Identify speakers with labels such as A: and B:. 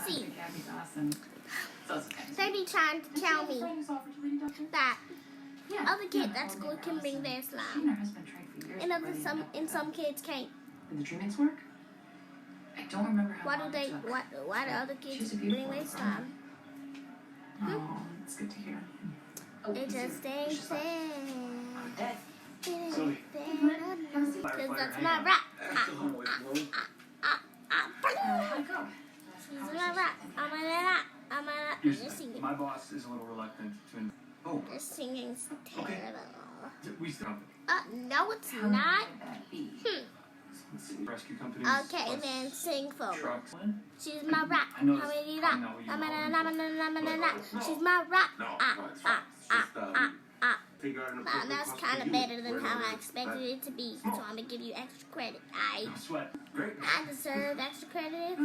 A: See, they be trying to tell me that other kids at school can bring their slime, and some kids can't.
B: Did the treatments work? I don't remember how long it took.
A: Why do other kids bring their slime?
B: Oh, that's good to hear.
A: It just ain't fair.
C: Zoe.
A: Because that's my rap.
B: How'd it go?
A: She's my rap. I'm a just singing.
C: My boss is a little reluctant to. Oh,
A: This singing's
C: Okay.
A: terrible.
C: we still.
A: No, it's
B: How
A: not.
B: long would that be?
C: Let's see. Rescue companies.
A: Okay,
C: bus
A: then sing forward.
C: Trucks.
A: She's my rap.
C: I know
A: How
C: this-
A: many
C: I
A: rap?
C: know you
A: She's my rap.
D: No, it's fine. It's just, figure out an
A: Wow,
D: appropriate
A: that's
D: cost
A: kind
D: for
A: of
D: you.
A: better than how I
D: Whatever
A: expected it to be. So I'm gonna give you extra credit.
C: No sweat.
D: Great.
A: I deserve extra credit if I